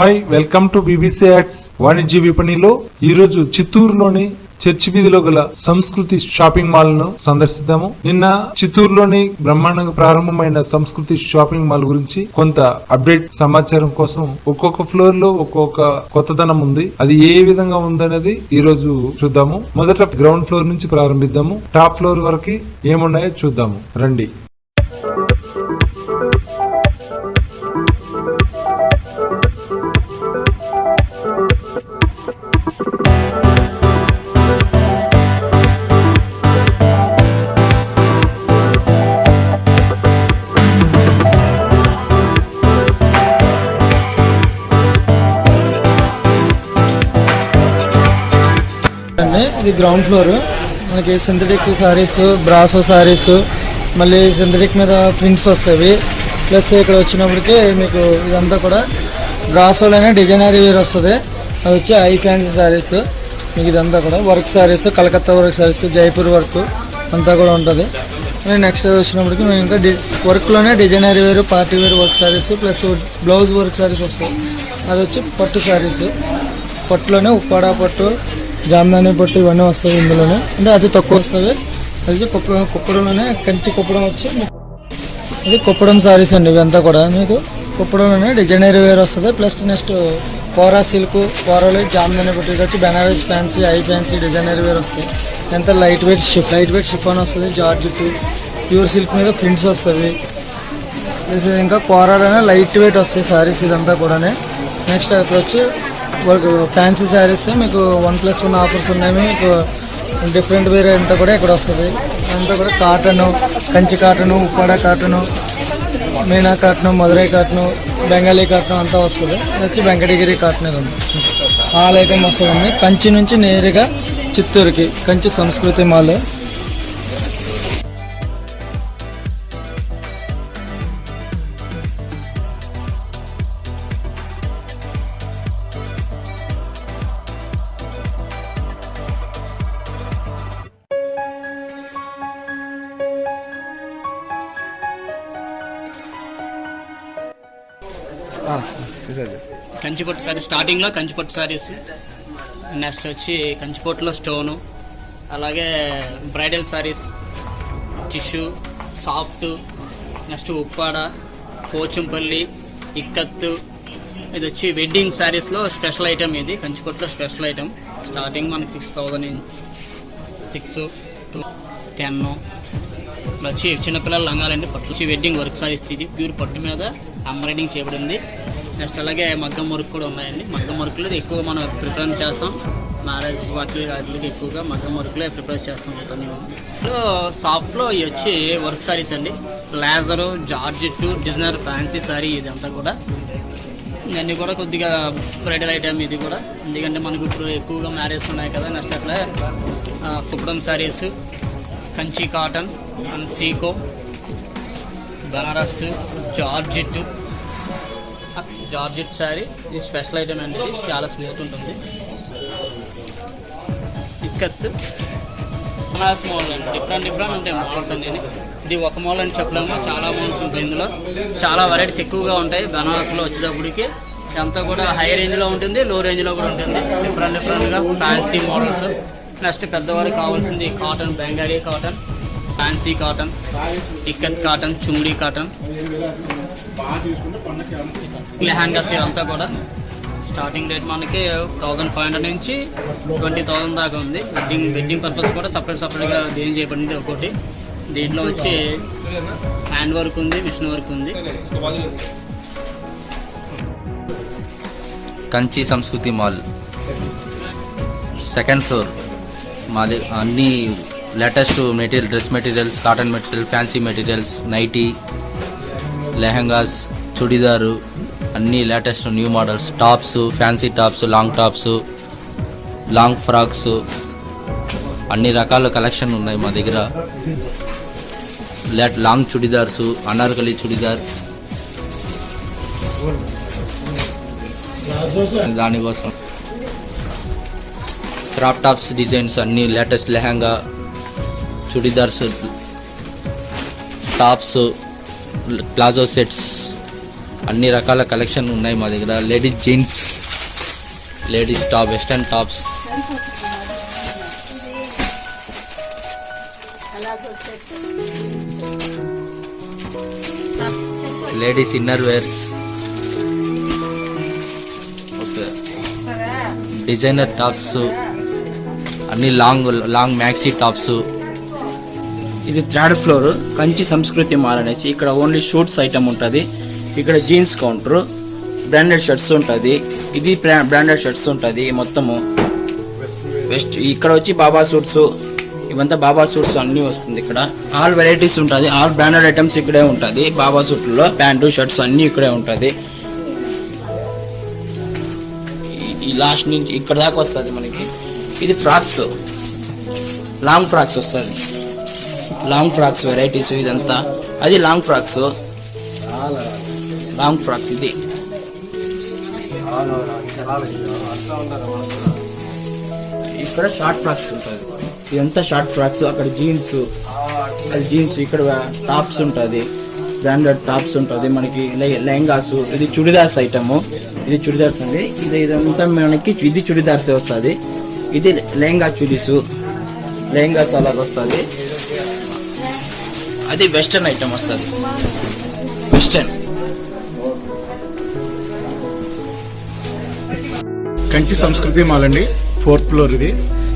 Hi welcome to BBC ads వాణిజ్య విపణిలో ఈ రోజు చిత్తూరులోని చర్చి వీధిలో గల సంస్కృతి షాపింగ్ మాల్ ను సందర్శిద్దాము. నిన్న చిత్తూరులోని బ్రహ్మాండంగా ప్రారంభమైన సంస్కృతి షాపింగ్ మాల్ గురించి కొంత అప్డేట్ సమాచారం కోసం ఒక్కొక్క ఫ్లోర్ లో ఒక్కొక్క కొత్తదనం ఉంది. అది ఏ విధంగా ఉందనేది ఈ రోజు చూద్దాము. మొదట గ్రౌండ్ ఫ్లోర్ నుంచి ప్రారంభిద్దాము. టాప్ ఫ్లోర్ వరకు ఏమున్నాయో చూద్దాము రండి. ఇది గ్రౌండ్ ఫ్లోర్. మనకి సింథటిక్ సారీస్, బ్రాసో సారీస్, మళ్ళీ సింథటిక్ మీద ప్రింట్స్ వస్తాయి. ప్లస్ ఇక్కడ వచ్చినప్పటికీ మీకు ఇదంతా కూడా బ్రాసోలోనే డిజైనరీ వేర్ వస్తుంది. అది వచ్చి హై ఫ్యాన్సీ సారీస్. మీకు ఇదంతా కూడా work saris, Calcutta work saris, Jaipur work అంతా కూడా ఉంటుంది. నెక్స్ట్ వచ్చినప్పటికి మేము ఇంకా వర్క్లోనే designer wear, party wear work saris plus blouse work saris వస్తాయి. అది వచ్చి పట్టు సారీస్. పట్టులోనే ఉప్పాడ పట్టు, జామ్దాని పట్టు ఇవన్నీ వస్తాయి ఇందులోనే. అంటే అది తక్కువ వస్తుంది. అది కుప్పడంలోనే కంచి కుప్పడం వచ్చి ఇది కుప్పడం సారీస్ అండి. ఇవంతా కూడా మీకు కుప్పడంలోనే డిజైనరీ వేర్ వస్తుంది. ప్లస్ నెక్స్ట్ కోరా సిల్క్, కోరాలో జామ్దాని పట్టు, ఇది వచ్చి Banaras fancy, high fancy designer wear వస్తాయి. ఎంత లైట్ వెయిట్ షిఫాన్ వస్తుంది. జార్జెట్ ప్యూర్ సిల్క్ మీద ప్రింట్స్ వస్తుంది. ఇంకా కోరాలోనే లైట్ వెయిట్ వస్తాయి సారీస్ ఇదంతా కూడా. నెక్స్ట్ అక్కడ వచ్చి ఫ్యాన్సీ శారీస్ మీకు 1+1 ఆఫర్స్ ఉన్నాయి. మీకు డిఫరెంట్ వేర్ అంతా కూడా ఇక్కడ వస్తుంది. అంతా కూడా cotton, Kanchi cotton, Uppada cotton, Meena cotton, Madurai cotton, Bengali cotton అంతా వస్తుంది. ఇది వచ్చి వెంకటగిరి కాటన్ ఉంది. ఆల్ ఐటమ్ వస్తుందండి. కంచి నుంచి నేరుగా చిత్తూరుకి కంచి సంస్కృతి మాల్. కంచిపట్టు సారీస్ స్టార్టింగ్లో కంచిపట్టు సారీస్, నెక్స్ట్ వచ్చి కంచిపట్టులో స్టోను, అలాగే bridal saris, tissue, soft, next Uppada, Pochampally, ikat. ఇది వచ్చి వెడ్డింగ్ సారీస్లో స్పెషల్ ఐటమ్. ఇది కంచిపట్టులో స్పెషల్ ఐటమ్. స్టార్టింగ్ మనకి 6,000, 6 to 10 వచ్చి చిన్నపిల్లల లంగాలండి. పట్టు వచ్చి వెడ్డింగ్ వర్క్ సారీస్. ఇది ప్యూర్ పట్టు మీద ఎంబ్రాయిడింగ్ చేయబడింది. నెక్స్ట్ అలాగే మగ్గం వర్క్ కూడా ఉన్నాయండి. మగ్గం వర్క్లో ఎక్కువ మనం ప్రిఫరెన్స్ చేస్తాం. మ్యారేజ్ వాటికి ఎక్కువగా మగ్గం వర్క్లో ప్రిఫరెన్స్ చేస్తాం. సాఫ్ట్లో ఇవి వచ్చి వర్క్ సారీస్ అండి. Blazer, georgette, designer fancy sorry ఇదంతా కూడా. ఇవన్నీ కూడా కొద్దిగా బ్రైడల్ ఐటమ్ ఇది కూడా. ఎందుకంటే మనకు ఇప్పుడు ఎక్కువగా మ్యారేజ్ ఉన్నాయి కదా. నెక్స్ట్ అట్లా కుప్పడం సారీస్, కంచి కాటన్, సీకో, బనారస్, జార్జెట్ శారీ. ఇది స్పెషల్ ఐటమ్ అండి. ఇది చాలా స్మూత్ ఉంటుంది. ఇక్కత్, బనారస్ మోడల్ అండి. డిఫరెంట్ ఉంటాయి మోడల్స్ అనేది. ఇది ఒక మోడల్ అని చెప్పలేము, చాలా మోడల్స్ ఉంటాయి. ఇందులో చాలా వెరైటీస్ ఎక్కువగా ఉంటాయి. బనారస్లో వచ్చేటప్పటికి అంతా కూడా హై రేంజ్లో ఉంటుంది, లో రేంజ్లో కూడా ఉంటుంది. డిఫరెంట్గా ఫ్యాన్సీ మోడల్స్. నెక్స్ట్ పెద్దవారికి కావాల్సింది cotton, Bengali cotton, fancy cotton, ikat cotton, చుమ్డీ కాటన్, లెహంగాస్ అంతా కూడా. స్టార్టింగ్ రేట్ మనకి 1,500 నుంచి 20,000 దాకా ఉంది. వెడ్డింగ్ పర్పస్ కూడా సపరేట్గా డిజైన్ చేయబడింది ఒకటి. దీంట్లో వచ్చి హ్యాండ్ వర్క్ ఉంది, మిషన్ వర్క్ ఉంది. Kanchi Sanskriti mall second floor మాది. అన్ని latest material, dress materials, cotton material, fancy materials, nightie, lehengas, churidar, అన్నీ latest new models, tops, fancy tops, long tops, long frocks, అన్ని రకాల కలెక్షన్ ఉన్నాయి మా దగ్గర. లాంగ్ చుడిదార్స్, అనార్కలి చుడిదార్, దానికోసం క్రాప్ టాప్స్ డిజైన్స్ అన్నీ latest. Lehenga, churidars, tops, palazzo sets అన్ని రకాల కలెక్షన్ ఉన్నాయి మా దగ్గర. Ladies jeans, ladies top, western tops, ladies inner wears, designer tops, అన్ని లాంగ్ మ్యాక్సీ టాప్స్. ఇది 3rd floor Kanchi Sanskriti mall అనేసి. ఇక్కడ ఓన్లీ షూట్స్ ఐటమ్ ఉంటుంది. ఇక్కడ జీన్స్ కౌంటర్, బ్రాండెడ్ షర్ట్స్ ఉంటుంది. ఇది బ్రాండెడ్ షర్ట్స్ ఉంటుంది మొత్తము. వెస్ట్ ఇక్కడ వచ్చి బాబా సూట్స్, ఇవంతా బాబా సూట్స్ అన్నీ వస్తుంది. ఇక్కడ ఆల్ వెరైటీస్ ఉంటుంది. ఆల్ బ్రాండెడ్ ఐటమ్స్ ఇక్కడే ఉంటుంది. బాబా సూట్లో ప్యాంటు షర్ట్స్ అన్నీ ఇక్కడే ఉంటుంది. ఈ లాస్ట్ నుంచి ఇక్కడ దాకా వస్తుంది మనకి. ఇది ఫ్రాక్స్, లాంగ్ ఫ్రాక్స్ వస్తుంది. లాంగ్ ఫ్రాక్స్ వెరైటీస్ ఇదంతా. అది లాంగ్ ఫ్రాక్స్, ఇది ఇక్కడ షార్ట్ ఫ్రాక్స్ ఉంటుంది. ఇదంతా షార్ట్ ఫ్రాక్స్. అక్కడ జీన్స్, అది జీన్స్. ఇక్కడ టాప్స్ ఉంటుంది, బ్రాండెడ్ టాప్స్ ఉంటుంది మనకి. లెహంగాస్, ఇది చుడిదార్స్ ఐటమ్. ఇది చుడిదార్స్ అండి. ఇదంతా మనకి ఇది చుడిదార్సే వస్తుంది. ఇది లెహంగా చుడీసు, లెహంగాస్ అలాగ వస్తుంది. అది వెస్టర్న్ ఐటమ్ వస్తుంది. వెస్టర్న్ కంచి సంస్కృతి మాల్ అండి, 4th ఫ్లోర్.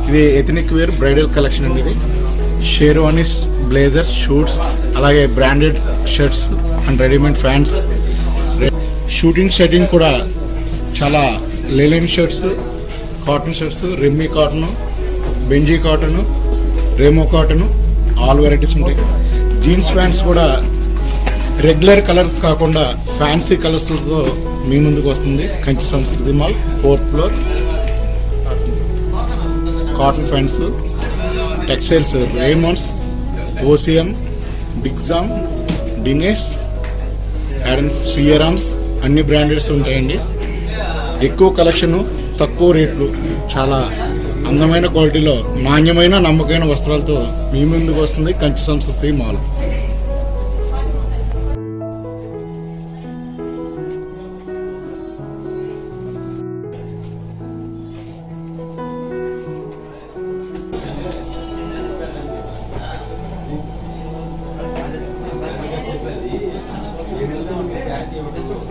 ఇది ఎథనిక్ వేర్ బ్రైడల్ కలెక్షన్ అండి. ఇది షేర్వానీస్, బ్లేజర్, షూట్స్, అలాగే branded shirts and readymade pants. Suiting shirting కూడా చాలా లెలిన్ షర్ట్స్, కాటన్ షర్ట్స్, రెమ్మీ కాటను, బెంజీ కాటను, రేమో కాటను, ఆల్ వెరైటీస్ ఉంటాయి. జీన్స్ ప్యాంట్స్ కూడా రెగ్యులర్ కలర్స్ కాకుండా ఫ్యాన్సీ కలర్స్తో మీ ముందుకు వస్తుంది. Kanchi Sanskriti mall 4th floor. Cotton pants, textiles, Raymonds, OCM, బిగ్జామ్, డినేష్, యాడన్స్, సియరామ్స్ అన్ని బ్రాండెడ్స్ ఉంటాయండి. ఎక్కువ కలెక్షను, తక్కువ రేట్లు, చాలా అందమైన క్వాలిటీలో నాణ్యమైన నమ్మకమైన వస్త్రాలతో మీ ముందుకు వస్తుంది కంచి సంస్కృతి మాల్.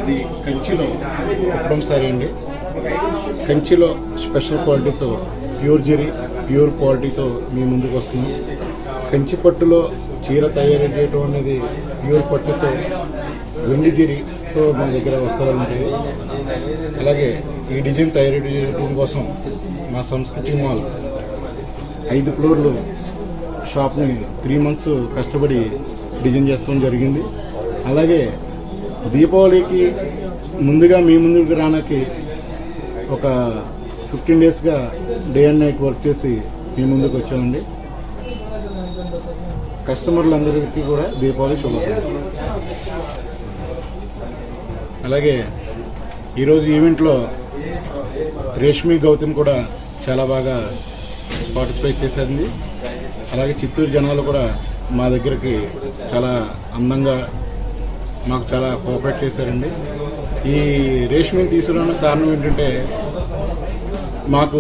ఇది కంచిలో కుప్పం సారీ అండి. కంచిలో స్పెషల్ క్వాలిటీతో ప్యూర్ జరీ, ప్యూర్ క్వాలిటీతో మీ ముందుకు వస్తుంది. కంచి పట్టులో చీర తయారు చేయడం అనేది ప్యూర్ పట్టుతో, వెండి జరీతో మా దగ్గర వస్త్రాలు ఉంటాయి. అలాగే ఈ డిజైన్ తయారు చేయడం కోసం మా సంస్కృతి మాల్ 5 ఫ్లోర్లు షాప్ని 3 months కష్టపడి డిజైన్ చేస్తాం జరిగింది. అలాగే దీపావళికి ముందుగా మీ ముందుకు రానికి ఒక 15 daysగా డే అండ్ నైట్ వర్క్ చేసి మీ ముందుకు వచ్చామండి. కస్టమర్లందరికీ కూడా దీపావళి శుభాకాంక్షలు. అలాగే ఈరోజు ఈవెంట్లో రేష్మి గౌతమ్ కూడా చాలా బాగా పార్టిసిపేట్ చేసింది. అలాగే చిత్తూరు జనాలు కూడా మా దగ్గరికి చాలా అందంగా మాకు చాలా కోఆపరేట్ చేశారండి. ఈ రేష్మిని తీసుకురావడానికి కారణం ఏంటంటే మాకు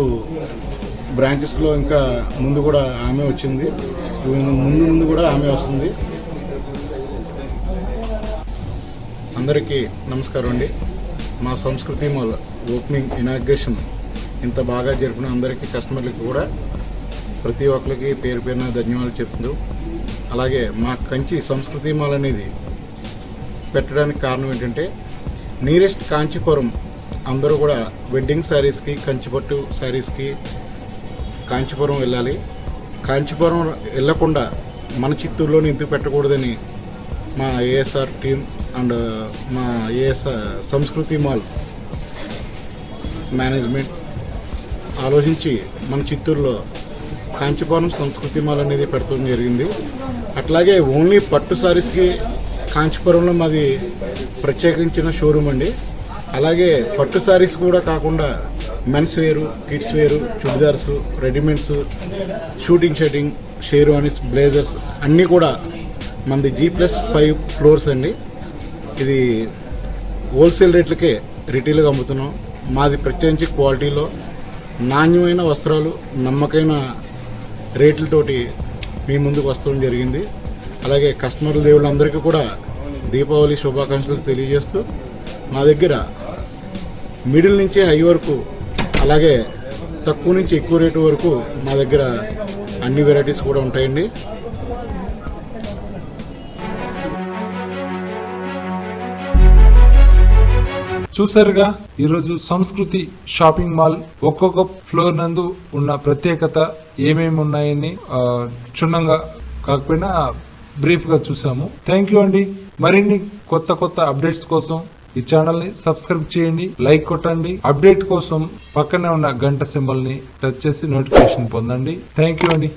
బ్రాంచెస్లో ఇంకా ముందు కూడా ఆమె వచ్చింది, ముందు కూడా ఆమె వస్తుంది. అందరికీ నమస్కారం అండి. మా సంస్కృతి మాల్ ఓపెనింగ్ ఇనాగ్రేషన్ ఇంత బాగా జరిపిన అందరికీ కస్టమర్లకి కూడా ప్రతి ఒక్కరికి పేరు పేరున ధన్యవాదాలు చెప్తూ, అలాగే మా కంచి సంస్కృతి మాల్ అనేది పెట్టడానికి కారణం ఏంటంటే నియరెస్ట్ కాంచీపురం అందరూ కూడా వెడ్డింగ్ శారీస్కి, కంచిపట్టు శారీస్కి కాంచీపురం వెళ్ళాలి. కాంచీపురం వెళ్ళకుండా మన చిత్తూరులోని ఎందుకు పెట్టకూడదని మా ఏఎస్ఆర్ టీం అండ్ మా ఏఎస్ఆర్ సంస్కృతి మాల్ మేనేజ్మెంట్ ఆలోచించి మన చిత్తూరులో కాంచీపురం సంస్కృతి మాల్ అనేది పెడతాం జరిగింది. అట్లాగే ఓన్లీ పట్టు శారీస్కి కాంచీపురంలో మాది ప్రత్యేకించిన షోరూమ్ అండి. అలాగే పట్టు శారీస్ కూడా కాకుండా men's wear, kids wear, churidars, readymades, suiting shirting, sherwanis, blazers అన్నీ కూడా మనది G+5 ఫ్లోర్స్ అండి. ఇది హోల్సేల్ రేట్లకే రిటైల్గా అమ్ముతున్నాం. మాది ప్రత్యేకించి క్వాలిటీలో నాణ్యమైన వస్త్రాలు నమ్మకమైన రేట్లతోటి మీ ముందుకు వస్తడం జరిగింది. అలాగే కస్టమర్ల దేవుళ్ళందరికీ కూడా దీపావళి శుభాకాంక్షలు తెలియజేస్తూ మా దగ్గర మిడిల్ నుంచి హై వరకు అలాగే తక్కువ నుంచి ఎక్కువ రేటు వరకు మా దగ్గర అన్ని వెరైటీస్ కూడా ఉంటాయండి. చూసారుగా ఈరోజు సంస్కృతి షాపింగ్ మాల్ ఒక్కొక్క ఫ్లోర్ నందు ఉన్న ప్రత్యేకత ఏమేమి ఉన్నాయని క్షుణ్ణంగా కాకపోయినా బ్రీఫ్ గా చూసాము. థ్యాంక్ యూ అండి. మరిన్ని కొత్త అప్డేట్స్ కోసం ఈ ఛానల్ ని సబ్స్క్రైబ్ చేయండి, లైక్ కొట్టండి. అప్డేట్ కోసం పక్కనే ఉన్న గంట సింబల్ ని టచ్ చేసి నోటిఫికేషన్ పొందండి. థ్యాంక్ యూ అండి.